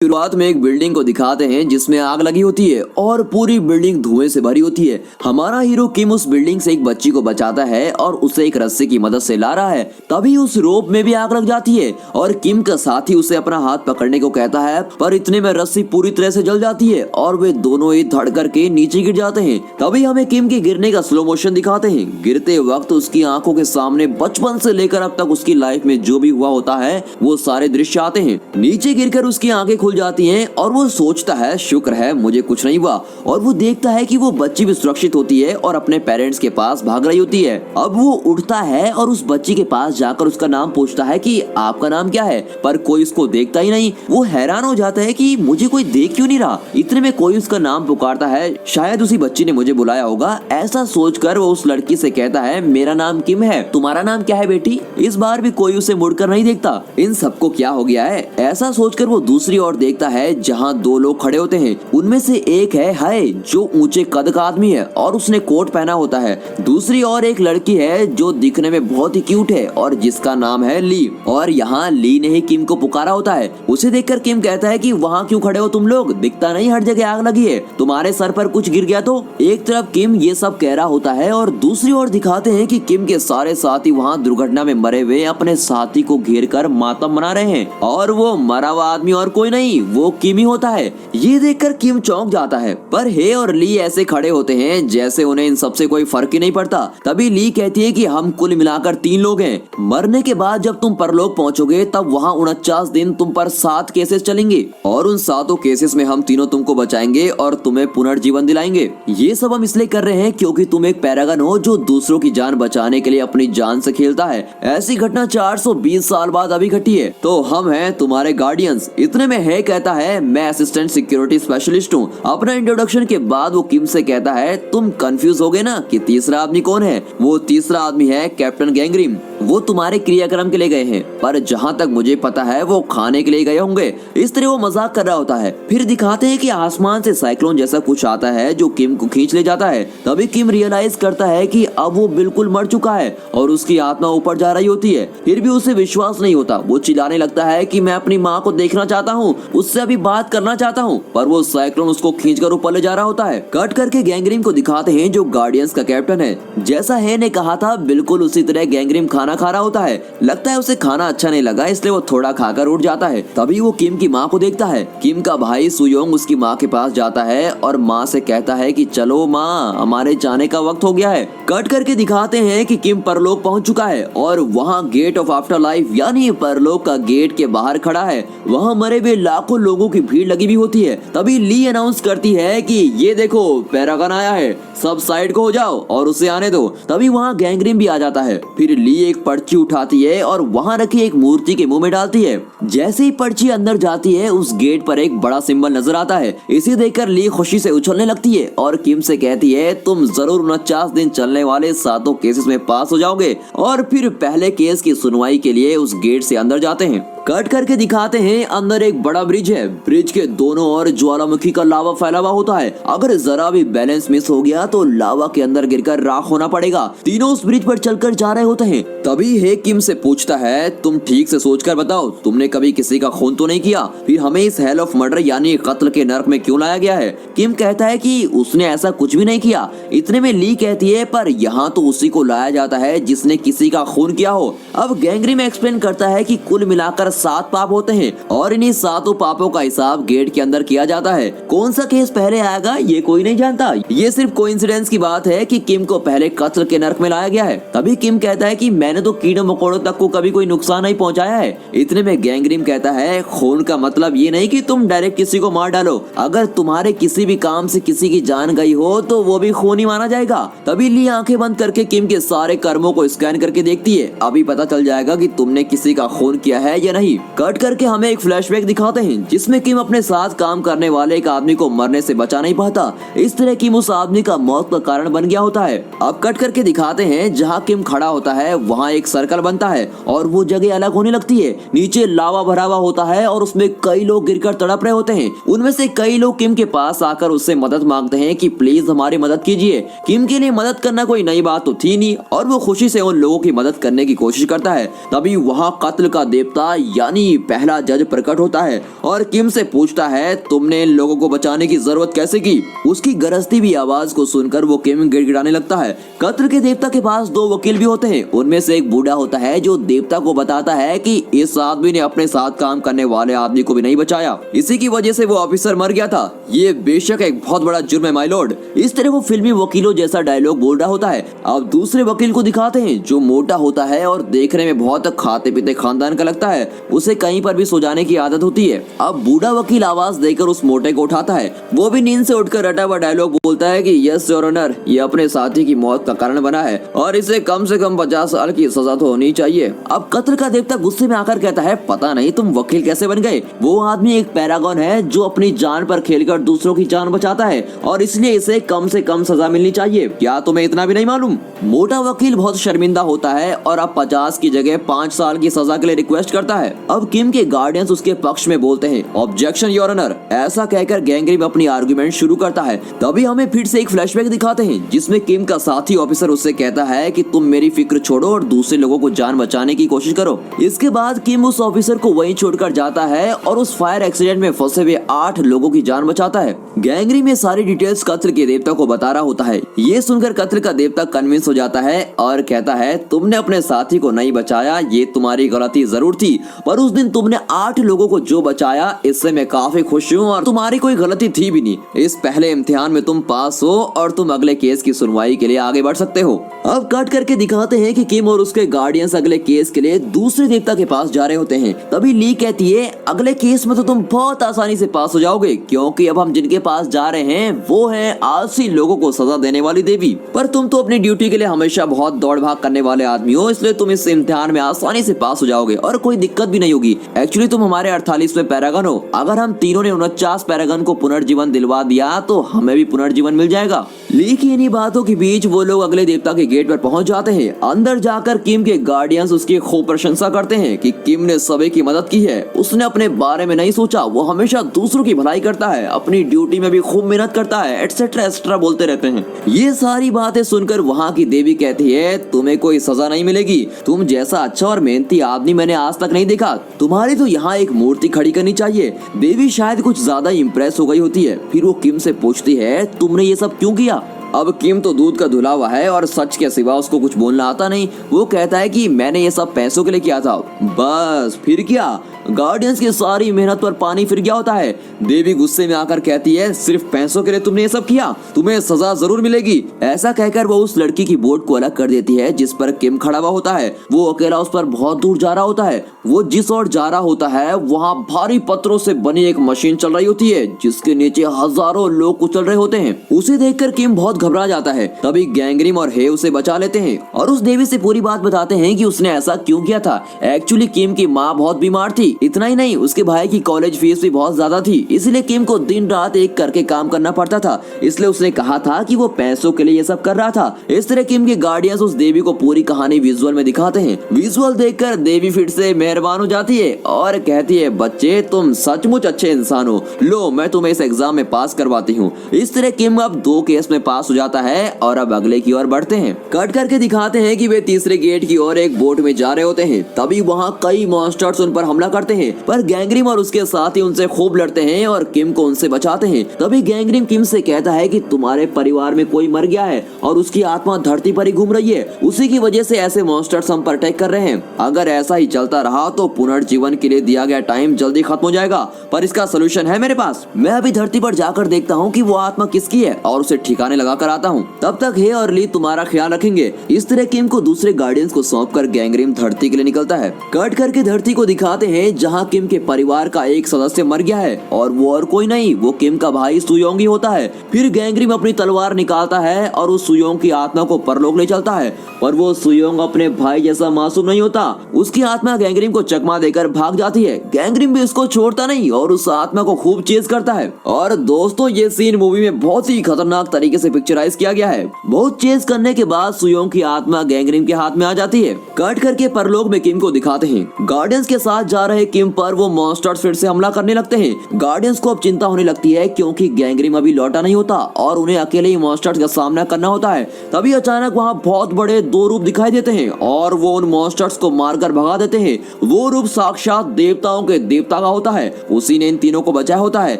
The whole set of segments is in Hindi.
शुरुआत में एक बिल्डिंग को दिखाते हैं जिसमें आग लगी होती है और पूरी बिल्डिंग धुएं से भरी होती है। हमारा हीरो किम उस बिल्डिंग से एक बच्ची को बचाता है और उसे एक रस्सी की मदद से ला रहा है। तभी उस रोप में भी आग लग जाती है और किम का साथी उसे अपना हाथ पकड़ने को कहता है, पर इतने में रस्सी पूरी तरह से जल जाती है और वे दोनों ही धड़ करके नीचे गिर जाते हैं। तभी हमें किम के गिरने का स्लो मोशन दिखाते हैं। गिरते वक्त उसकी आंखों के सामने बचपन से लेकर अब तक उसकी लाइफ में जो भी हुआ होता है वो सारे दृश्य आते हैं। नीचे गिरकर उसकी आंखें खुल जाती हैं और वो सोचता है शुक्र है मुझे कुछ नहीं हुआ, और वो देखता है कि वो बच्ची भी सुरक्षित होती है और अपने पेरेंट्स के पास भाग रही होती है। अब वो उठता है और उस बच्ची के पास जाकर उसका नाम पूछता है कि आपका नाम क्या है, पर कोई उसको देखता ही नहीं। वो हैरान हो जाता है कि मुझे कोई देख क्यों नहीं रहा। इतने में कोई उसका नाम पुकारता है, शायद उसी बच्ची ने मुझे बुलाया होगा। ऐसा सोचकर वो उस लड़की से कहता है मेरा नाम किम है, तुम्हारा नाम क्या है बेटी। इस बार भी कोई उसे मुड़कर नहीं देखता। इन सबको क्या हो गया है, ऐसा सोचकर वो दूसरी ओर देखता है जहाँ दो लोग खड़े होते हैं। उनमें से एक है हाय जो ऊंचे कद का आदमी है और उसने कोट पहना होता है। दूसरी ओर एक लड़की है जो दिखने में बहुत ही क्यूट है और जिसका नाम है ली, और यहाँ ली ने ही किम को पुकारा होता है। उसे देखकर किम कहता है कि वहाँ क्यों खड़े हो तुम लोग, दिखता नहीं हर जगह आग लगी है, तुम्हारे सर पर कुछ गिर गया तो। एक तरफ किम ये सब कह रहा होता है और दूसरी ओर दिखाते हैं कि किम के सारे साथी वहाँ दुर्घटना में मरे हुए अपने साथी को घेर कर मातम मना रहे हैं, और वो मरा हुआ आदमी और कोई नहीं वो किम ही होता है। ये देखकर किम चौंक जाता है, पर हे और ली ऐसे खड़े होते हैं जैसे उन्हें इन सबसे कोई फर्क ही नहीं पड़ता। तभी ली कहती है कि हम कुल मिलाकर 3 लोग हैं। मरने के बाद जब तुम परलोक पहुंचोगे तब वहाँ 49 दिन तुम पर 7 केसेस चलेंगे और उन 7 केसेस में हम तीनों तुमको बचाएंगे और तुम्हें पुनर्जीवन दिलाएंगे। ये सब हम इसलिए कर रहे हैं क्योंकि तुम एक पैरागन हो जो दूसरों की जान बचाने के लिए अपनी जान से खेलता है। ऐसी घटना 420 साल बाद अभी घटी है, तो हम हैं तुम्हारे गार्डियंस। इतने में है कहता है मैं असिस्टेंट सिक्योरिटी स्पेशलिस्ट हूँ। अपना इंट्रोडक्शन के बाद वो किम से कहता है तुम कंफ्यूज हो गए ना कि तीसरा आदमी कौन है। वो तीसरा आदमी है कैप्टन गैंगरिम। वो तुम्हारे क्रियाक्रम के लिए गए हैं, पर जहाँ तक मुझे पता है वो खाने के लिए गए होंगे। इस तरह वो मजाक कर रहा होता है। फिर दिखाते हैं कि आसमान से साइक्लोन जैसा कुछ आता है जो किम को खींच ले जाता है। तभी किम रियलाइज करता है कि अब वो बिल्कुल मर चुका है और उसकी आत्मा ऊपर जा रही होती है। फिर भी उसे विश्वास नहीं होता। वो चिल्लाने लगता है कि मैं अपनी माँ को देखना चाहता हूँ, उससे अभी बात करना चाहता हूँ, पर वो साइक्लोन उसको खींचकर ऊपर ले जा रहा होता है। कट करके गैंगरिम को दिखाते हैं जो गार्डियंस का कैप्टन है। जैसा है ने कहा था बिल्कुल उसी तरह गैंगरिम खाना खा रहा होता है। लगता है उसे खाना अच्छा नहीं लगा इसलिए वो थोड़ा खाकर उठ जाता है। तभी वो किम की माँ को देखता है। किम का भाई सुयोंग उसकी माँ के पास जाता है और माँ से कहता है कि चलो माँ हमारे जाने का वक्त हो गया है। कट करके दिखाते हैं कि किम परलोक पहुंच चुका है और वहाँ गेट ऑफ आफ्टर लाइफ यानी परलोक का गेट के बाहर खड़ा है। वहाँ मरे हुए लाखों लोगों की भीड़ लगी हुई होती है। तभी ली अनाउंस करती है कि ये देखो पैरागन आया है, सब साइड को हो जाओ और उसे आने दो। तभी वहाँ गैंगरिम भी आ जाता है। फिर ली एक पर्ची उठाती है और वहाँ रखी एक मूर्ति के मुंह में डालती है। जैसे ही पर्ची अंदर जाती है उस गेट पर एक बड़ा सिंबल नजर आता है। इसे देखकर ली खुशी से उछलने लगती है और किम से कहती है तुम जरूर 49 दिन चलने वाले 7 केसेस में पास हो जाओगे। और फिर पहले केस की सुनवाई के लिए उस गेट से अंदर जाते हैं। कट करके दिखाते हैं अंदर एक बड़ा ब्रिज है। ब्रिज के दोनों ओर ज्वालामुखी का लावा फैला हुआ होता है। अगर जरा भी बैलेंस मिस हो गया तो लावा के अंदर गिरकर राख होना पड़ेगा। तीनों उस ब्रिज पर चलकर जा रहे होते हैं। तभी हे किम से पूछता है तुम ठीक से सोचकर बताओ तुमने कभी किसी का खून तो नहीं किया, फिर हमें इस हेल ऑफ मर्डर यानी कत्ल के नर्क में क्यों लाया गया है। किम कहता है कि उसने ऐसा कुछ भी नहीं किया। इतने में ली कहती है पर यहाँ तो उसी को लाया जाता है जिसने किसी का खून किया हो। अब गैंगरिम एक्सप्लेन करता है कि कुल मिलाकर 7 पाप होते हैं और इन्हीं 7 पापों का हिसाब गेट के अंदर किया जाता है। कौन सा केस पहले आएगा ये कोई नहीं जानता। ये सिर्फ कोइंसिडेंस की बात है कि किम को पहले कत्ल के नर्क में लाया गया है। तभी किम कहता है कि मैंने तो कीड़े मकोड़ों तक को कभी कोई नुकसान नहीं पहुंचाया है। इतने में गैंगरिम कहता है खून का मतलब ये नहीं कि तुम डायरेक्ट किसी को मार डालो। अगर तुम्हारे किसी भी काम से किसी की जान गई हो तो वो भी खून ही माना जाएगा। तभी ली आंखें बंद करके किम के सारे कर्मों को स्कैन करके देखती है। अभी पता चल जाएगा कि तुमने किसी का खून किया है या नहीं। कट करके हमें एक फ्लैशबैक दिखाते हैं जिसमें किम अपने साथ काम करने वाले एक आदमी को मरने से बचा नहीं पाता। इस तरह किम उस आदमी का मौत का कारण बन गया होता है। अब कट करके दिखाते हैं जहाँ किम खड़ा होता है वहाँ एक सर्कल बनता है और वो जगह अलग होने लगती है। नीचे लावा भरा हुआ होता है और उसमें कई लोग गिरकर तड़प रहे होते हैं। उनमें से कई लोग किम के पास आकर उससे मदद मांगते हैं कि प्लीज हमारी मदद कीजिए। किम के लिए मदद करना कोई नई बात तो थी नहीं और वो खुशी से उन लोगों की मदद करने की कोशिश करता है। तभी वहाँ कत्ल का देवता यानी पहला जज प्रकट होता है और किम से पूछता है तुमने इन लोगों को बचाने की जरूरत कैसे की। उसकी गरजती भी आवाज को सुनकर वो किम गिड़गिड़ाने लगता है। कत्ल के देवता के पास दो वकील भी होते हैं। उनमें से एक बूढ़ा होता है जो देवता को बताता है कि इस आदमी ने अपने साथ काम करने वाले आदमी को भी नहीं बचाया, इसी की वजह से वो ऑफिसर मर गया था। ये बेशक एक बहुत बड़ा जुर्म है माय लॉर्ड। इस तरह वो फिल्मी वकीलों जैसा डायलॉग बोल रहा होता है। अब दूसरे वकील को दिखाते हैं जो मोटा होता है और देखने में बहुत खाते पीते खानदान का लगता है। उसे कहीं पर भी सो जाने की आदत होती है। अब बूढ़ा वकील आवाज देकर उस मोटे को उठाता है। वो भी नींद से उठकर रटा हुआ डायलॉग बोलता है कि यस योर ऑनर, ये अपने साथी की मौत का कारण बना है और इसे कम से कम 50 साल की सजा तो होनी चाहिए। अब कत्ल का देवता गुस्से में आकर कहता है पता नहीं तुम वकील कैसे बन गए। वो आदमी एक पैरागॉन है जो अपनी जान पर खेलकर दूसरों की जान बचाता है और इसलिए इसे कम से कम सजा मिलनी चाहिए। क्या तुम्हें इतना भी नहीं मालूम? मोटा वकील बहुत शर्मिंदा होता है और अब 50 की जगह 5 साल की सजा के लिए रिक्वेस्ट करता है। अब किम के गार्डियंस उसके पक्ष में बोलते हैं ऑब्जेक्शन योर ऑनर। ऐसा कहकर गैंगग्रिम अपनी आर्गुमेंट शुरू करता है। तभी हमें फिर से एक फ्लैशबैक दिखाते हैं जिसमें किम का साथी ऑफिसर उससे कहता है कि तुम मेरी फिक्र छोड़ो और दूसरे लोगों को जान बचाने की कोशिश करो। इसके बाद किम उस ऑफिसर को वहीं छोड़कर जाता है और उस फायर एक्सीडेंट में फंसे हुए 8 लोगों की जान बचाता है। गैंगग्रिम में सारी डिटेल्स कत्ल के देवता को बता रहा होता है। ये सुनकर कत्ल का देवता कन्विंस हो जाता है और कहता है तुमने अपने साथी को नहीं बचाया, ये तुम्हारी गलती जरूर थी, पर उस दिन तुमने 8 लोगों को जो बचाया इससे मैं काफी खुश हूँ और तुम्हारी कोई गलती थी भी नहीं। इस पहले इम्तिहान में तुम पास हो और तुम अगले केस की सुनवाई के लिए आगे बढ़ सकते हो। अब कट करके दिखाते हैं कि किम और उसके गार्डियंस अगले केस के लिए दूसरे देवता के पास जा रहे होते हैं। तभी ली कहती है अगले केस में तो तुम बहुत आसानी से पास हो जाओगे क्योंकि अब हम जिनके पास जा रहे हैं वो है आलसी लोगों को सजा देने वाली देवी। पर तुम तो अपनी ड्यूटी के लिए हमेशा बहुत दौड़ भाग करने वाले आदमी हो, इसलिए तुम इस इम्तिहान में आसानी से पास हो जाओगे और कोई दिक्कत भी नहीं होगी। एक्चुअली तुम हमारे 48वें पैरागन हो। अगर हम तीनों ने 49 पैरागन को पुनर्जीवन दिलवा दिया तो हमें भी पुनर्जीवन मिल जाएगा। ली की इन्हीं बातों के बीच वो लोग अगले देवता के गेट पर पहुंच जाते हैं। अंदर जाकर किम के गार्डियंस उसकी खूब प्रशंसा करते हैं कि किम ने सभी की मदद की है। उसने अपने बारे में नहीं सोचा, वो हमेशा दूसरों की भलाई करता है, अपनी ड्यूटी में भी खूब मेहनत करता है, एटसेट्रा एक्स्ट्रा बोलते रहते हैं। ये सारी बातें सुनकर वहाँ की देवी कहती है तुम्हें कोई सजा नहीं मिलेगी। तुम जैसा अच्छा और मेहनती आदमी मैंने आज तक नहीं देखा। तुम्हारी तो यहाँ एक मूर्ति खड़ी करनी चाहिए। देवी शायद कुछ ज्यादा इम्प्रेस हो गई होती है। फिर वो किम से पूछती है तुमने ये सब क्यों किया? अब किम तो दूध का धुला हुआ है और सच के सिवा उसको कुछ बोलना आता नहीं। वो कहता है कि मैंने ये सब पैसों के लिए किया था। बस फिर क्या? गार्डियंस की सारी मेहनत पर पानी फिर गया होता है। देवी गुस्से में आकर कहती है सिर्फ पैसों के लिए तुमने ये सब किया, तुम्हें सजा जरूर मिलेगी। ऐसा कहकर वो उस लड़की की बोट को अलग कर देती है जिस पर किम खड़ा हुआ होता है। वो अकेला उस पर बहुत दूर जा रहा होता है। वो जिस ओर जा रहा होता है वहाँ भारी पत्थरों से बनी एक मशीन चल रही होती है जिसके नीचे हजारों लोग कुचल रहे होते हैं। उसे देखकर किम बहुत घबरा जाता है। तभी गैंगग्रिम और हे उसे बचा लेते हैं और उस देवी से पूरी बात बताते हैं कि उसने ऐसा क्यों किया था। एक्चुअली किम की माँ बहुत बीमार थी। इतना ही नहीं, उसके भाई की कॉलेज फीस भी बहुत ज्यादा थी, इसलिए किम को दिन रात एक करके काम करना पड़ता था। इसलिए उसने कहा था कि वो पैसों के लिए ये सब कर रहा था। इस तरह किम के गार्डियंस उस देवी को पूरी कहानी विजुअल में दिखाते हैं। विजुअल देखकर देवी फिर से मेहरबान हो जाती है और कहती है बच्चे तुम सचमुच अच्छे इंसान हो, लो मैं तुम्हें इस एग्जाम में पास करवाती हूँ। इस तरह किम अब 2 केस में पास हो जाता है और अब अगले की ओर बढ़ते हैं। कट करके दिखाते हैं कि वे तीसरे गेट की ओर एक बोट में जा रहे होते हैं। तभी वहाँ कई मॉन्स्टर्स उन पर हमला करते हैं, पर गैंगग्रिम और उसके साथी उनसे खूब लड़ते हैं और किम को उनसे बचाते हैं। तभी गैंगग्रिम किम से कहता है कि तुम्हारे परिवार में कोई मर गया है और उसकी आत्मा धरती पर ही घूम रही है, उसी की वजह से ऐसे मॉन्स्टर्स हम पर अटैक कर रहे हैं। अगर ऐसा ही चलता रहा तो पुनर्जीवन के लिए दिया गया टाइम जल्दी खत्म हो जाएगा, पर इसका सोल्यूशन है मेरे पास। मैं अभी धरती पर जाकर देखता हूँ कि वो आत्मा किसकी है और उसे ठिकाने लगा कर आता हूँ। तब तक हे और ली तुम्हारा ख्याल रखेंगे। इस तरह किम को दूसरे गार्डियंस को सौंपकर गैंगग्रिम धरती के लिए निकलता है। कट करके धरती को दिखाते हैं जहाँ किम के परिवार का एक सदस्य मर गया है और वो और कोई नहीं, वो किम का भाई सुयोंग ही होता है। फिर गैंगग्रिम अपनी तलवार निकालता है और उस सुयोंग की आत्मा को परलोक ले चलता है, पर वो सुयोंग अपने भाई जैसा मासूम नहीं होता। उसकी आत्मा गैंगग्रिम को चकमा देकर भाग जाती है। गैंगग्रिम भी उसको छोड़ता नहीं और उस आत्मा को खूब चेज करता है। और दोस्तों ये सीन मूवी में बहुत ही खतरनाक तरीके से पिक्चर पिक्चराइज किया गया है। बहुत चेज करने के बाद सुयोंग की आत्मा गैंगरिन के हाथ में आ जाती है। कट करके परलोक में किम को दिखाते हैं। गार्डियंस के साथ जा रहे किम पर वो मॉन्स्टर्स फिर से हमला करने लगते हैं। गार्डियंस को अब चिंता होने लगती है क्योंकि गैंगरिन अभी लौटा नहीं होता और उन्हें अकेले ही मॉन्स्टर्स का सामना करना होता है। तभी अचानक वहाँ बहुत बड़े दो रूप दिखाई देते हैं और वो उन मॉन्स्टर्स को मारकर भगा देते हैं। वो रूप साक्षात देवताओं के देवता का होता है। उसी ने इन तीनों को बचाया होता है।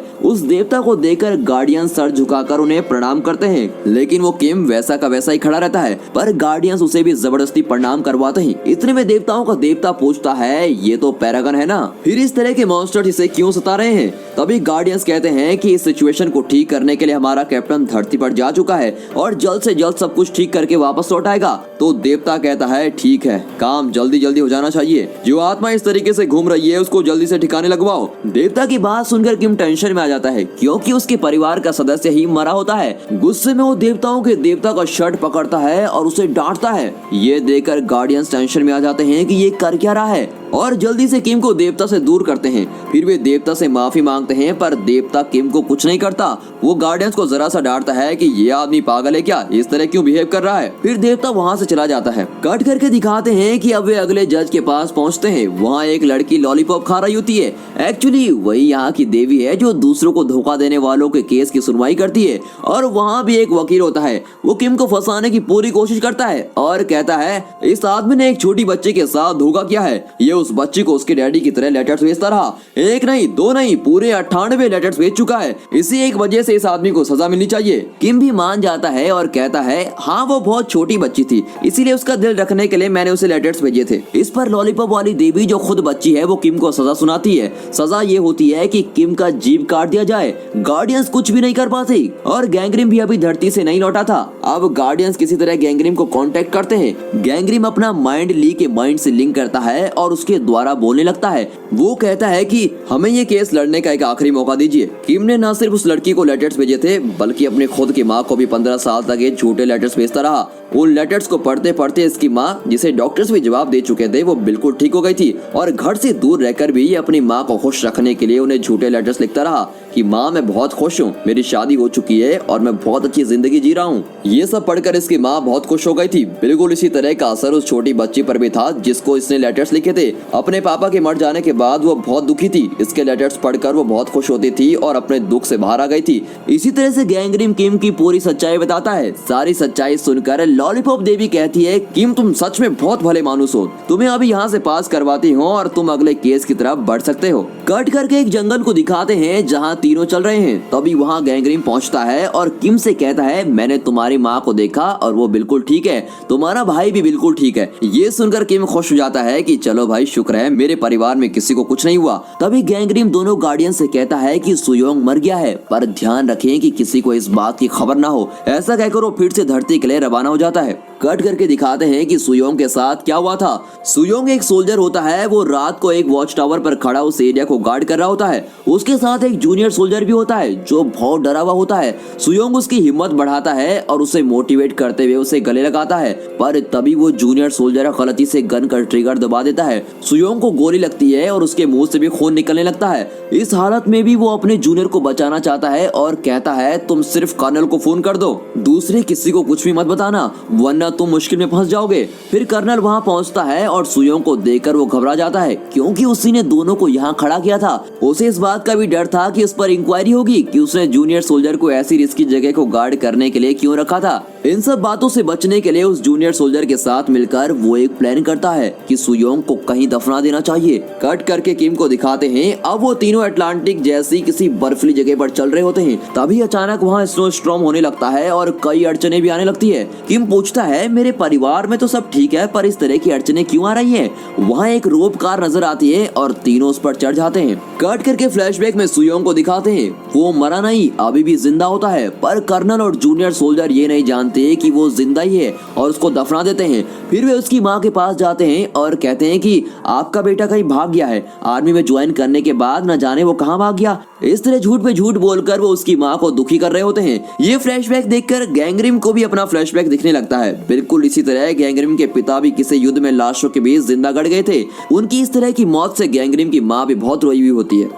उस देवता को देखकर गार्डियंस सर झुकाकर उन्हें प्रणाम करते हैं, लेकिन वो किम वैसा का वैसा ही खड़ा रहता है। पर गार्डियंस उसे भी जबरदस्ती प्रणाम करवाते हैं। इतने में देवताओं का देवता पूछता है, ये तो पैरागन है ना, फिर इस तरह के मॉन्स्टर्स इसे क्यों सता रहे हैं? तभी गार्डियंस कहते हैं कि इस सिचुएशन को ठीक करने के लिए हमारा कैप्टन धरती पर जा चुका है और जल्द से जल्द सब कुछ ठीक करके वापस लौट आएगा। तो देवता कहता है, ठीक है, काम जल्दी जल्दी हो जाना चाहिए। जो आत्मा इस तरीके से घूम रही है उसको जल्दी से ठिकाने लगवाओ। देवता की बात सुनकर किम टेंशन में आ जाता है क्योंकि उसके परिवार का सदस्य ही मरा होता है। गुस्से में वो देवताओं के देवता का शर्ट पकड़ता है और उसे डांटता है। ये देखकर गार्डियंस टेंशन में आ जाते हैं कि ये कर क्या रहा है और जल्दी से किम को देवता से दूर करते हैं। फिर वे देवता से माफी मांगते हैं पर देवता किम को कुछ नहीं करता। वो गार्डियंस को जरा सा डांटता है कि ये आदमी पागल है क्या, इस तरह क्यों बिहेव कर रहा है। फिर देवता वहाँ से चला जाता है। कट करके दिखाते हैं कि अब वे अगले जज के पास पहुँचते हैं। वहाँ एक लड़की लॉलीपॉप खा रही होती है। एक्चुअली वही यहाँ की देवी है जो दूसरों को धोखा देने वालों के केस की सुनवाई करती है। और वहाँ भी एक वकील होता है। वो किम को फंसाने की पूरी कोशिश करता है और कहता है, इस आदमी ने एक छोटी बच्ची के साथ धोखा किया है। ये उस बच्ची को उसके डैडी की तरह लेटर्स भेजता रहा। एक नहीं, दो नहीं, पूरे 98 लेटर्स भेज चुका है। इसी एक वजह से इस आदमी को सजा मिलनी चाहिए। किम भी मान जाता है और कहता है, हाँ वो बहुत छोटी बच्ची थी, इसीलिए उसका दिल रखने के लिए मैंने उसे लेटर्स भेजे थे। इस पर लॉलीपॉप वाली देवी जो खुद बच्ची है वो किम को सजा सुनाती है। सजा ये होती है कि किम का जीभ काट दिया जाए। गार्डियंस कुछ भी नहीं कर पाते और गैंगरिन भी अभी धरती से नहीं लौटा था। अब गार्डियंस किसी तरह गैंगरिन को कांटेक्ट करते हैं। गैंगरिन अपना माइंड ली के माइंड से लिंक करता है और उसके द्वारा बोलने लगता है। वो कहता है कि हमें ये केस लड़ने का एक आखिरी मौका दीजिए। किम ने न सिर्फ उस लड़की को लेटर्स भेजे थे बल्कि अपने खुद की माँ को भी 15 साल तक ये झूठे लेटर्स भेजता रहा। उन लेटर्स को पढ़ते पढ़ते इसकी माँ, जिसे डॉक्टर्स भी जवाब दे चुके थे, वो बिल्कुल ठीक हो गई थी और घर से दूर रहकर भी ये अपनी माँ को खुश रखने के लिए उन्हें झूठे लेटर्स लिखता रहा कि माँ मैं बहुत खुश हूँ, मेरी शादी हो चुकी है और मैं बहुत अच्छी जिंदगी जी रहा हूँ। ये सब पढ़कर इसकी माँ बहुत खुश हो गई थी। बिल्कुल इसी तरह का असर उस छोटी बच्ची पर भी था जिसको इसने लेटर्स लिखे थे। अपने पापा के मर जाने के बाद वो बहुत दुखी थी। इसके लेटर्स पढ़कर वो बहुत खुश होती थी और अपने दुख से बाहर आ गई थी। इसी तरह से गैंगरिन किम की पूरी सच्चाई बताता है। सारी सच्चाई सुनकर लॉलीपॉप देवी कहती है, किम तुम सच में बहुत भले मानुस हो, तुम्हें अभी यहाँ से पास करवाती हूँ और तुम अगले केस की तरफ बढ़ सकते हो। कट करके एक जंगल को दिखाते हैं जहाँ तीनों चल रहे हैं। तभी वहाँ गैंगरिन पहुँचता है और किम से कहता है, मैंने तुम्हारी माँ को देखा और वो बिल्कुल ठीक है, तुम्हारा भाई भी बिल्कुल ठीक है। ये सुनकर किम खुश हो जाता है कि चलो भाई शुक्र है मेरे परिवार में किसी को कुछ नहीं हुआ। तभी गैंगरिन दोनों गार्डियन से कहता है कि सुयोंग मर गया है पर ध्यान रखें कि किसी को इस बात की खबर ना हो। ऐसा कहकर वो फिर से धरती के लिए रवाना हो जाता है। कट करके दिखाते हैं कि सुयोंग के साथ क्या हुआ था। सुयोंग एक सोल्जर होता है। वो रात को एक वॉच टावर पर खड़ा उस एरिया को गार्ड कर रहा होता है। उसके साथ एक जूनियर सोल्जर भी होता है जो बहुत डरा हुआ होता है। सुयोंग उसकी हिम्मत बढ़ाता है और उसे मोटिवेट करते हुए उसे गले लगाता है, पर तभी वो जूनियर सोल्जर गलती से गन का ट्रिगर दबा देता है। सुयोंग को गोली लगती है और उसके मुंह से भी खून निकलने लगता है। इस हालत में भी वो अपने जूनियर को बचाना चाहता है और कहता है, तुम सिर्फ कर्नल को फोन कर दो, दूसरे किसी को कुछ भी मत बताना वरना तुम मुश्किल में फंस जाओगे। फिर कर्नल वहाँ पहुँचता है और सुयोंग को देखकर वो घबरा जाता है क्योंकि उसी ने दोनों को यहाँ खड़ा किया था। उसे इस बात का भी डर था कि उस पर इंक्वायरी होगी कि उसने जूनियर सोल्जर को ऐसी रिस्की जगह को गार्ड करने के लिए क्यों रखा था। इन सब बातों से बचने के लिए उस जूनियर सोल्जर के साथ मिलकर वो एक प्लान करता है कि सुयोंग को कहीं दफना देना चाहिए। कट करके किम को दिखाते हैं। अब वो तीनों अटलांटिक जैसी किसी बर्फीली जगह पर चल रहे होते हैं। तभी अचानक वहाँ स्नो स्टॉर्म होने लगता है और कई अड़चने भी आने लगती है। किम पूछता है, मेरे परिवार में तो सब ठीक है पर इस तरह की अड़चने क्यों आ रही है? वहाँ एक रोप कार नजर आती है और तीनों उस पर चढ़ जाते हैं। कट करके फ्लैशबैक में सुयोंग को दिखाते हैं। वो मरा नहीं, अभी भी जिंदा होता है, पर कर्नल और जूनियर सोल्जर ये नहीं जानते कि वो जिंदा ही है और उसको दफना देते हैं। फिर वे उसकी माँ के पास जाते हैं और कहते हैं कि आपका बेटा कहीं भाग गया है, आर्मी में ज्वाइन करने के बाद न जाने वो कहाँ भाग गया। इस तरह झूठ पे झूठ बोलकर वो उसकी माँ को दुखी कर रहे होते हैं। ये फ्लैशबैक देखकर गैंगरिन को भी अपना फ्लैशबैक दिखने लगता है। बिल्कुल इसी तरह गैंगरिन के पिता भी किसी युद्ध में लाशों के बीच जिंदा गड़ गए थे। उनकी इस तरह की मौत से गैंगरिन की माँ भी बहुत रोई हुई होती है। 1,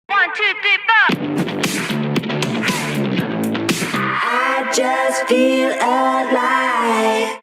2, 3, 4. just feel alive.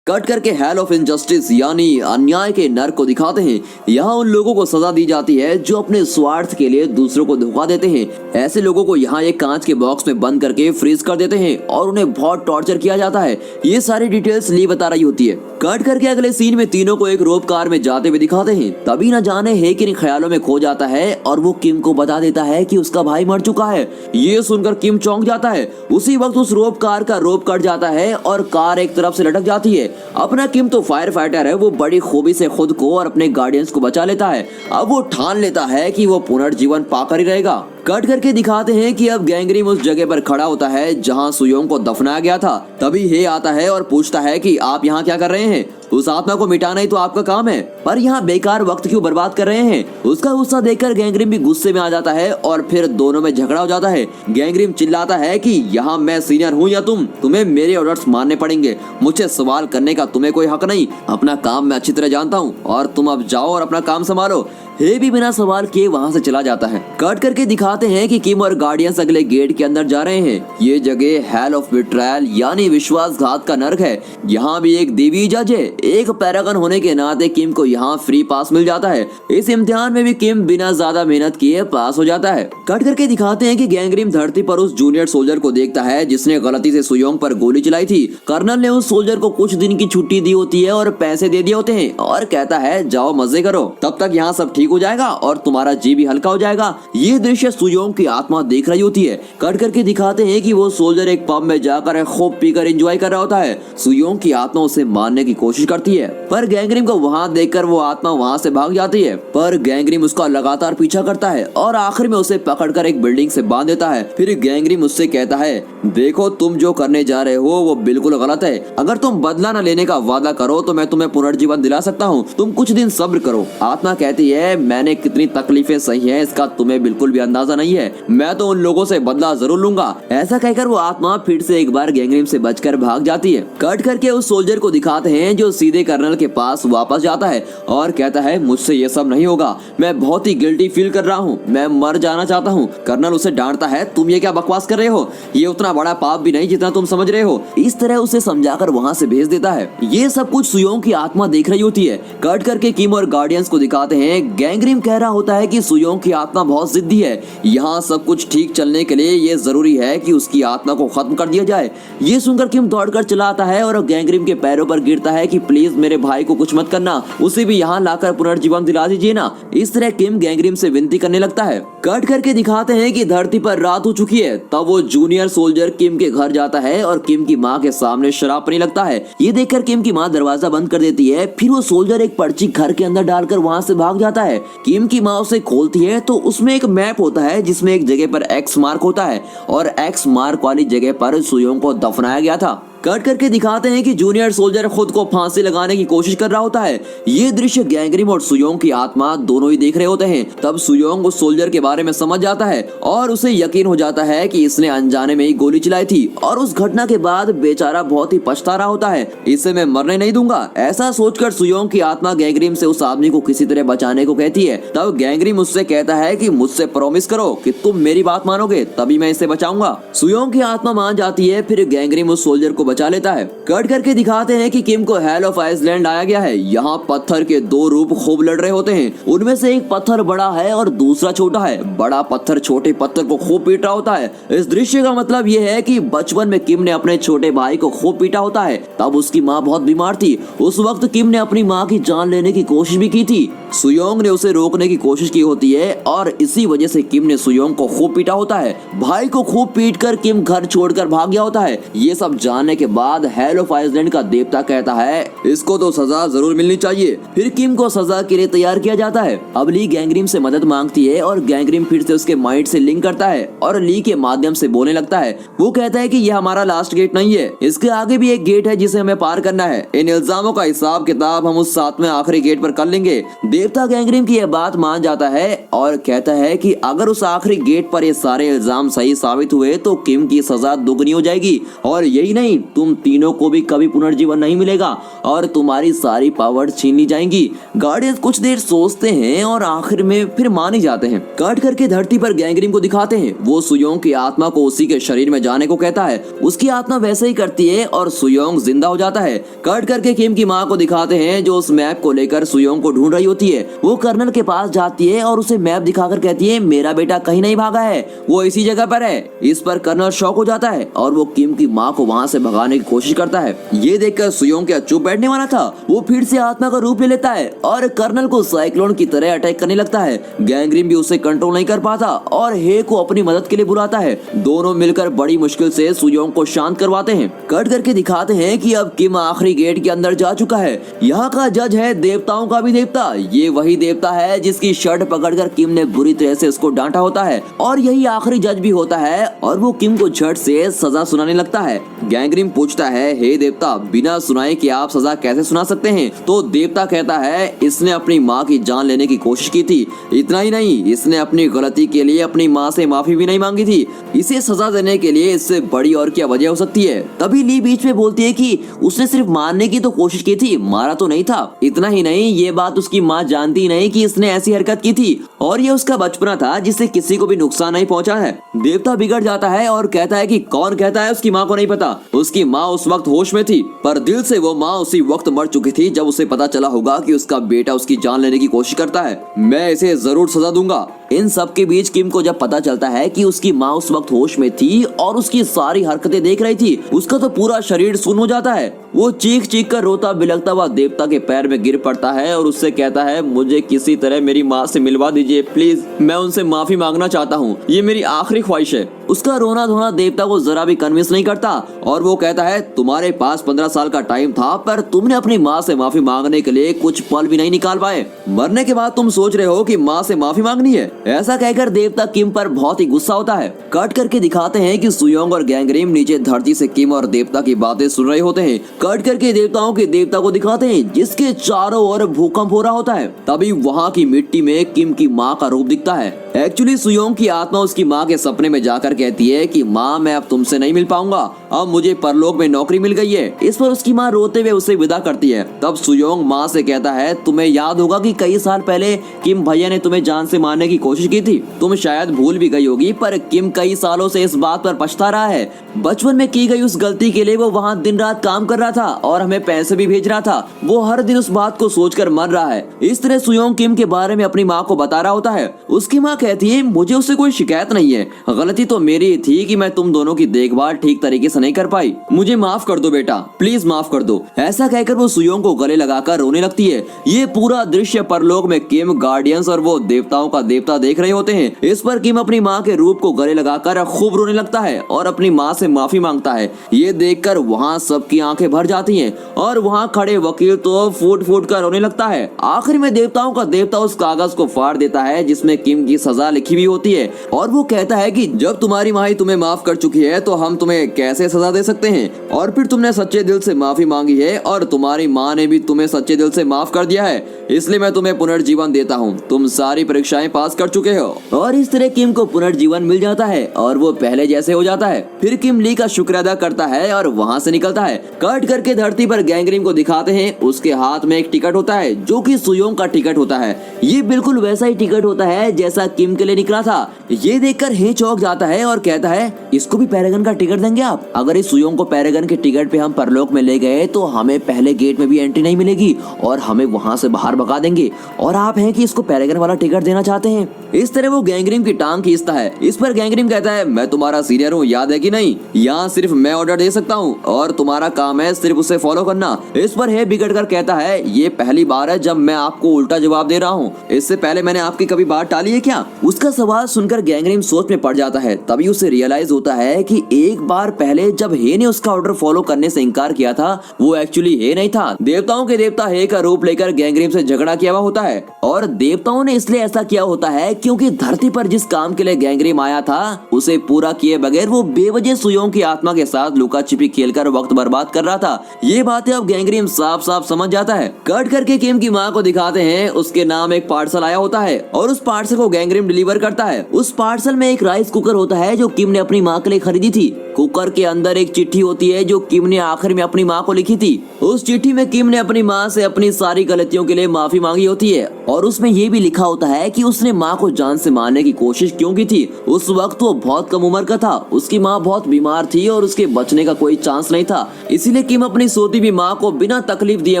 कट करके हेल ऑफ इनजस्टिस यानी अन्याय के नर्क को दिखाते हैं। यहाँ उन लोगों को सजा दी जाती है जो अपने स्वार्थ के लिए दूसरों को धोखा देते हैं। ऐसे लोगों को यहाँ एक कांच के बॉक्स में बंद करके फ्रीज कर देते हैं और उन्हें बहुत टॉर्चर किया जाता है। ये सारी डिटेल्स ली बता रही होती है। कट करके अगले सीन में तीनों को एक रोप कार में जाते हुए दिखाते हैं। तभी न जाने है कि ख्यालों में खो जाता है और वो किम को बता देता है कि उसका भाई मर चुका है। ये सुनकर किम चौंक जाता है। उसी वक्त उस रोप कार का रोप कट जाता है और कार एक तरफ से लटक जाती है। अपना किम तो फायर फाइटर है, वो बड़ी खूबी से खुद को और अपने गार्डियंस को बचा लेता है। अब वो ठान लेता है कि वो पुनर्जीवन पाकर ही रहेगा। कट करके दिखाते हैं कि अब गैंगरिम उस जगह पर खड़ा होता है जहां सुयोंग को दफनाया गया था। तभी हे आता है और पूछता है कि आप यहाँ क्या कर रहे हैं? उस आत्मा को मिटाना ही तो आपका काम है, पर यहाँ बेकार वक्त क्यों बर्बाद कर रहे हैं? उसका गुस्सा देखकर गैंगरिम भी गुस्से में आ जाता है और फिर दोनों में झगड़ा हो जाता है। गैंगरिम चिल्लाता है कि यहाँ मैं सीनियर हूँ या तुम्हें मेरे ऑर्डर्स मानने पड़ेंगे। मुझे सवाल करने का तुम्हें कोई हक नहीं। अपना काम मैं अच्छी तरह जानता हूँ और तुम अब जाओ और अपना काम संभालो। हे भी बिना सवाल किए वहाँ से चला जाता है। कट करके दिखाते हैं कि किम और गार्डियंस अगले गेट के अंदर जा रहे हैं। ये जगह हेल ऑफ बिट्रायल यानी विश्वासघात का नर्क है। यहाँ भी एक देवी जज है। एक पैरागन होने के नाते किम को यहाँ फ्री पास मिल जाता है। इस इम्तिहान में भी किम बिना ज्यादा मेहनत किए पास हो जाता है। कट करके दिखाते हैं कि गैंगरिम धरती पर उस जूनियर सोल्जर को देखता है जिसने गलती से सुयोंग पर गोली चलाई थी। कर्नल ने उस सोल्जर को कुछ दिन की छुट्टी दी होती है और पैसे दे दिए होते हैं और कहता है जाओ मजे करो, तब तक यहाँ सब ठीक हो जाएगा और तुम्हारा जी भी हल्का हो जाएगा। ये दृश्य सुयोंग की आत्मा देख रही होती है। कट करके दिखाते हैं कि वो सोल्जर एक पब में जाकर खूब पीकर एंजॉय कर रहा होता है। सुयोंग की आत्मा उसे मारने की कोशिश करती है, पर गैंगरिम को वहाँ देखकर वो आत्मा वहाँ से भाग जाती है। पर गैंगरिम उसका लगातार पीछा करता है और आखिर में उसे पकड़कर एक बिल्डिंग से बांध देता है। फिर गैंगरिम उससे कहता है, देखो तुम जो करने जा रहे हो वो बिल्कुल गलत है। अगर तुम बदला न लेने का वादा करो तो मैं तुम्हें पुनर्जीवन दिला सकता हूँ। तुम कुछ दिन सब्र करो। आत्मा कहती है, मैंने कितनी तकलीफें सही है इसका तुम्हें बिल्कुल भी अंदाजा नहीं है। मैं तो उन लोगों से बदला जरूर लूंगा। ऐसा कहकर वो आत्मा फिर से एक बार गैंगरिम से बचकर भाग जाती है। कट करके उस सोल्जर को दिखाते हैं जो सीधे कर्नल के पास वापस जाता है और कहता है, मुझसे ये सब नहीं होगा। मैं बहुत ही गिल्टी फील कर रहा हूँ। मैं मर जाना चाहता हूँ। कर्नल उसे डांटता है, तुम ये क्या बकवास कर रहे हो? ये उतना बड़ा पाप भी नहीं जितना तुम समझ रहे हो। इस तरह उसे समझाकर वहाँ से भेज देता है। ये सब कुछ सुयोंग की आत्मा देख रही होती है। कट करके किम और गार्डियंस को दिखाते हैं। गैंगरिम कह रहा होता है कि सुयोंग की आत्मा बहुत जिद्दी है। यहाँ सब कुछ ठीक चलने के लिए ये जरूरी है कि उसकी आत्मा को खत्म कर दिया जाए। ये सुनकर किम दौड़कर चला आता है और गैंगरिम के पैरों पर गिरता है कि प्लीज मेरे भाई को कुछ मत करना, उसे भी यहाँ लाकर पुनर्जीवन दिला दीजिए ना। इस तरह किम गैंगरिम से विनती करने लगता है। कट करके दिखाते हैं कि धरती पर रात हो चुकी है। तब वो जूनियर सोल्जर किम के घर जाता है और किम की माँ के सामने शराब पीने लगता है। ये देखकर किम की माँ दरवाजा बंद कर देती है। फिर वो सोल्जर एक पर्ची घर के अंदर डालकर वहाँ से भाग जाता है। किम की माँ उसे खोलती है तो उसमें एक मैप होता है जिसमें एक जगह पर एक्स मार्क होता है और एक्स मार्क वाली जगह पर सुयोंग को दफनाया गया था। कट करके दिखाते हैं कि जूनियर सोल्जर खुद को फांसी लगाने की कोशिश कर रहा होता है। ये दृश्य गैंगरिम और सुयोंग की आत्मा दोनों ही देख रहे होते हैं। तब सुयोंग उस सोल्जर के बारे में समझ जाता है और उसे यकीन हो जाता है कि इसने अनजाने में ही गोली चलाई थी और उस घटना के बाद बेचारा बहुत ही पछता रहा होता है। इसे मैं मरने नहीं दूंगा। ऐसा सोचकर सुयोंग की आत्मा गैंगरिम से उस आदमी को किसी तरह बचाने को कहती है। तब गैंगरिम उससे कहता है कि मुझसे प्रॉमिस करो कि तुम मेरी बात मानोगे तभी मैं इसे बचाऊंगा। सुयोंग की आत्मा मान जाती है। फिर गैंगरिम उस सोल्जर को बचा लेता है। कट करके दिखाते हैं कि किम को हेल ऑफ आइसलैंड आया गया है। यहाँ पत्थर के दो रूप खूब लड़ रहे होते हैं। उनमें से एक पत्थर बड़ा है और दूसरा छोटा है। बड़ा पत्थर छोटे पत्थर को खूब पीट रहा होता है। इस दृश्य का मतलब ये है कि बचपन में किम ने अपने छोटे भाई को खूब पीटा होता है। तब उसकी माँ बहुत बीमार थी। उस वक्त किम ने अपनी माँ की जान लेने की कोशिश भी की थी। सुयोंग ने उसे रोकने की कोशिश की होती है और इसी वजह से किम ने सुयोंग को खूब पीटा होता है। भाई को खूब पीटकर किम घर छोड़कर भाग गया होता है। ये सब जानने के बाद हेल ऑफ आइसलैंड का देवता कहता है, इसको तो सजा जरूर मिलनी चाहिए। फिर किम को सजा के लिए तैयार किया जाता है। अब ली गैंगरिम से मदद मांगती है और गैंगरिम फिर से उसके माइंड से लिंक करता है और ली के माध्यम से बोलने लगता है। वो कहता है कि यह हमारा लास्ट गेट नहीं है, इसके आगे भी एक गेट है जिसे हमें पार करना है। इन इल्जामों का हिसाब किताब हम उस 7वें आखिरी गेट पर कर लेंगे। देवता गैंगरिम की यह बात मान जाता है और कहता है कि अगर उस आखिरी गेट पर ये सारे इल्जाम सही साबित हुए तो किम की सजा दुगनी हो जाएगी, और यही नहीं, तुम तीनों को भी कभी पुनर्जीवन नहीं मिलेगा और तुम्हारी सारी पावर छीन ली जाएंगी। गार्डियंस कुछ देर सोचते हैं और आखिर में फिर मान ही जाते हैं। कट करके धरती पर गैंगरिम को दिखाते हैं। वो सुयोंग की आत्मा को उसी के शरीर में जाने को कहता है। उसकी आत्मा वैसे ही करती है और सुयोंग जिंदा हो जाता है। कट करके किम की माँ को दिखाते हैं जो उस मैप को लेकर सुयोंग को ढूंढ रही होती है। वो कर्नल के पास जाती है और उसे मैप दिखाकर कहती है मेरा बेटा कहीं नहीं भागा है, वो इसी जगह पर है। इस पर कर्नल शॉक हो जाता है और वो किम की माँ को वहाँ से भगाने की कोशिश करता है। ये देखकर सुयोंग क्या चुप बैठने वाला था, वो फिर से आत्मा का रूप ले लेता है और कर्नल को साइक्लोन की तरह अटैक करने लगता है। गैंगरिम भी उसे कंट्रोल नहीं कर पाता और हे को अपनी मदद के लिए बुलाता है। दोनों मिलकर बड़ी मुश्किल से सुयोंग को शांत करवाते हैं। कट करके दिखाते हैं कि अब किम आखिरी गेट के अंदर जा चुका है। यहाँ का जज है देवताओं का भी देवता। ये वही देवता है जिसकी शर्ट पकड़कर किम ने बुरी तरह से उसको डांटा होता है और यही आखिरी जज भी होता है और वो किम को झट से सजा सुनाने लगता है। गैंगरिम पूछता है हे देवता, बिना सुनाए कि आप सजा कैसे सुना सकते हैं? तो देवता कहता है इसने अपनी माँ की जान लेने की कोशिश की थी। इतना ही नहीं, इसने अपनी गलती के लिए अपनी माँ से माफी भी नहीं मांगी थी। इसे सजा देने के लिए इससे बड़ी और क्या वजह हो सकती है? तभी ली बीच में बोलती है कि उसने सिर्फ मारने की तो कोशिश की थी, मारा तो नहीं था। इतना ही नहीं, ये बात उसकी माँ जानती नहीं कि इसने ऐसी हरकत की थी और ये उसका बचपना था जिससे किसी को भी नुकसान नहीं पहुंचा है। देवता बिगड़ जाता है और कहता है कि कौन कहता है उसकी माँ को नहीं पता? उसकी माँ उस वक्त होश में थी, पर दिल से वो माँ उसी वक्त मर चुकी थी जब उसे पता चला होगा कि उसका बेटा उसकी जान लेने की कोशिश करता है। मैं इसे जरूर सजा दूंगा। इन सब के बीच किम को जब पता चलता है कि उसकी माँ उस वक्त होश में थी और उसकी सारी हरकतें देख रही थी, उसका तो पूरा शरीर सुन्न हो जाता है। वो चीख चीख कर रोता बिलखता हुआ देवता के पैर में गिर पड़ता है और उससे कहता है मुझे किसी तरह मेरी माँ से मिलवा दीजिए प्लीज, मैं उनसे माफी मांगना चाहता हूँ, ये मेरी आखिरी ख्वाहिश है। उसका रोना धोना देवता को जरा भी कन्विंस नहीं करता और वो कहता है तुम्हारे पास 15 साल का टाइम था पर तुमने अपनी माँ से माफी मांगने के लिए कुछ पल भी नहीं निकाल पाए। मरने के बाद तुम सोच रहे हो कि माँ से माफी मांगनी है। ऐसा कहकर देवता किम पर बहुत ही गुस्सा होता है। कट करके दिखाते हैं कि सुयोंग और गैंगरिम नीचे धरती से किम और देवता की बातें सुन रहे होते हैं। कट करके देवताओं के देवता को दिखाते हैं जिसके चारों ओर भूकंप हो रहा होता है। तभी वहाँ की मिट्टी में किम की माँ का रूप दिखता है। एक्चुअली सुयोंग की आत्मा उसकी माँ के सपने में जाकर कहती है कि माँ मैं अब तुमसे नहीं मिल पाऊंगा, अब मुझे परलोक में नौकरी मिल गई है। इस पर उसकी माँ रोते हुए उसे विदा करती है। तब सुयोंग माँ से कहता है तुम्हें याद होगा कि कई साल पहले किम भैया ने तुम्हें जान से मारने की कोशिश की थी। तुम शायद भूल भी गई होगी पर किम कई सालों से इस बात पर पछता रहा है। बचपन में की गई उस गलती के लिए वो वहाँ दिन रात काम कर रहा था और हमें पैसे भी भेज रहा था। वो हर दिन उस बात को सोचकर मर रहा है। इस तरह सुयोंग किम के बारे में अपनी माँ को बता रहा होता है। उसकी माँ कहती है मुझे उससे कोई शिकायत नहीं है, गलती तो मेरी थी कि मैं तुम दोनों की देखभाल ठीक तरीके से नहीं कर पाई। मुझे माफ कर दो बेटा, प्लीज माफ कर दो। ऐसा कहकर वो सुयोंग को गले लगाकर रोने लगती है। ये पूरा दृश्य परलोक में किम, गार्डियंस और वो देवताओं का देवता देख रहे होते हैं। इस पर किम अपनी माँ के रूप को गले लगाकर खूब रोने लगता है और अपनी माँ से माफी मांगता है। ये देखकर वहाँ सबकी आंखें भर जाती हैं और वहाँ खड़े वकील तो फूट फूट कर रोने लगता है। आखिर में देवताओं का देवता उस कागज को फाड़ देता है जिसमें किम की सजा लिखी हुई होती है और वो कहता है कि जब तुम्हारी माँ ही तुम्हें माफ कर चुकी है तो हम तुम्हें कैसे सजा दे सकते हैं, और फिर तुमने सच्चे दिल से माफी मांगी है और तुम्हारी माँ ने भी तुम्हें सच्चे दिल से माफ कर दिया है, इसलिए मैं तुम्हें पुनर्जीवन देता हूँ। तुम सारी परीक्षाएं पास कर चुके हो। और इस तरह किम को पुनर्जीवन मिल जाता है और वो पहले जैसे हो जाता है। फिर किम ली का शुक्र अदा करता है और वहाँ से निकलता है। कट करके धरती पर गैंगरिम को दिखाते हैं। उसके हाथ में एक टिकट होता है जो कि सुयोंग का टिकट होता है। ये बिल्कुल वैसा ही टिकट होता है जैसा किम के लिए निकला था। ये देखकर हे चौंक जाता है और कहता है इसको भी पैरागन का टिकट देंगे आप? अगर इस सुयोंग को पैरागन के टिकट पे हम परलोक में ले गए तो हमें पहले गेट में भी एंट्री नहीं मिलेगी और हमें वहाँ से बाहर भगा देंगे, और आप हैं कि इसको पैरागन वाला टिकट देना चाहते हैं। इस तरह वो गैंगरिम की टांग खींचता है। इस पर गैंगरिम कहता है मैं तुम्हारा सीनियर हूँ, याद है कि नहीं? यहाँ सिर्फ मैं ऑर्डर दे सकता हूँ और तुम्हारा काम है सिर्फ उसे फॉलो करना। इस पर हे बिगड़ कर कहता है ये पहली बार है जब मैं आपको उल्टा जवाब दे रहा हूँ, इससे पहले मैंने आपकी कभी बात टाली है क्या? उसका सवाल सुनकर गैंगरिम सोच में पड़ जाता है। तभी उसे रियलाइज होता है कि एक बार पहले है जब हे ने उसका ऑर्डर फॉलो करने से इनकार किया था वो एक्चुअली हे नहीं था। देवताओं के देवता हे का रूप लेकर गैंग्रीम से झगड़ा किया हुआ होता है और देवताओं ने इसलिए ऐसा किया होता है क्योंकि धरती पर जिस काम के लिए गैंग्रीम आया था उसे पूरा किए बगैर वो बेवजह सुयोंग की आत्मा के साथ लुका छिपी खेलकर वक्त बर्बाद कर रहा था। ये बातें अब गैंग्रीम साफ साफ समझ जाता है। कट करके किम की माँ को दिखाते हैं, उसके नाम एक पार्सल आया होता है और उस पार्सल को गैंग्रीम डिलीवर करता है। उस पार्सल में एक राइस कुकर होता है जो किम ने अपनी माँ के लिए खरीदी थी। कुकर के अंदर एक चिट्ठी होती है जो किम ने आखिर में अपनी माँ को लिखी थी। उस चिट्ठी में किम ने अपनी माँ से अपनी सारी गलतियों के लिए माफी मांगी होती है और उसमें ये भी लिखा होता है कि उसने माँ को जान से मारने की कोशिश क्यों की थी। उस वक्त वो बहुत कम उम्र का था, उसकी माँ बहुत बीमार थी और उसके बचने का कोई चांस नहीं था। इसीलिए किम अपनी सोती हुई माँ को बिना तकलीफ दिए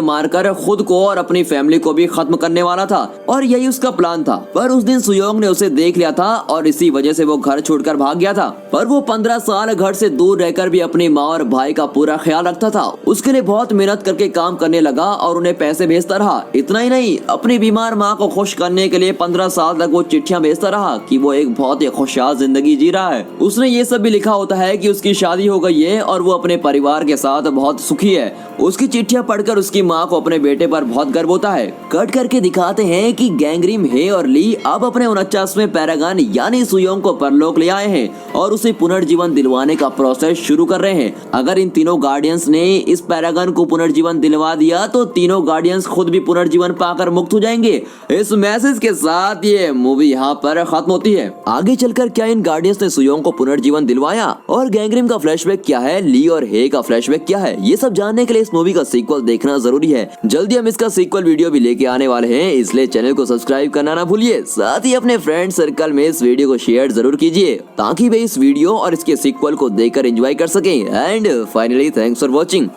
मारकर खुद को और अपनी फैमिली को भी खत्म करने वाला था और यही उसका प्लान था। पर उस दिन सुयोंग ने उसे देख लिया था और इसी वजह से वो घर छोड़कर भाग गया था। पर वो 15 साल घर से दूर रहकर भी अपनी माँ और भाई का पूरा ख्याल रखता था। उसके लिए बहुत मेहनत करके काम करने लगा और उन्हें पैसे भेजता रहा। इतना ही नहीं, अपनी बीमार माँ को खुश करने के लिए 15 साल तक वो चिट्ठियां भेजता रहा कि वो एक बहुत ही खुशहाल जिंदगी जी रहा है। उसने ये सब भी लिखा होता है कि उसकी शादी हो गई है और वो अपने परिवार के साथ बहुत सुखी है। उसकी चिट्ठियां पढ़कर उसकी माँ को अपने बेटे पर बहुत गर्व होता है। कट करके दिखाते हैं कि गैंग्रीम, हे और ली अब अपने 49वें पैरागन यानी सुयोंग को परलोक ले आए हैं और उसे पुनर्जीवन दिलवाने का प्रोसेस शुरू कर रहे हैं। अगर इन तीनों गार्डियंस ने इस पैरागन को पुनर्जीवन दिलवा दिया तो तीनों गार्डियंस खुद भी पुनर्जीवन पाकर मुक्त हो जाएंगे। इस मैसेज के साथ ये मूवी यहाँ पर खत्म होती है। आगे चलकर क्या इन गार्डियंस ने सुयोंग को पुनर्जीवन दिलवाया और गैंग्रीम का फ्लैशबैक क्या है, ली और हे का फ्लैशबैक क्या है, ये सब जानने के लिए इस मूवी का सीक्वल देखना जरूरी है। जल्दी हम इसका सीक्वल वीडियो भी लेके आने वाले हैं, इसलिए चैनल को सब्सक्राइब करना ना भूलिए। साथ ही अपने फ्रेंड सर्कल में इस वीडियो को शेयर जरूर कीजिए ताकि वे इस वीडियो और इसके सीक्वल को देखकर एंजॉय कर सकें। And finally thanks for watching.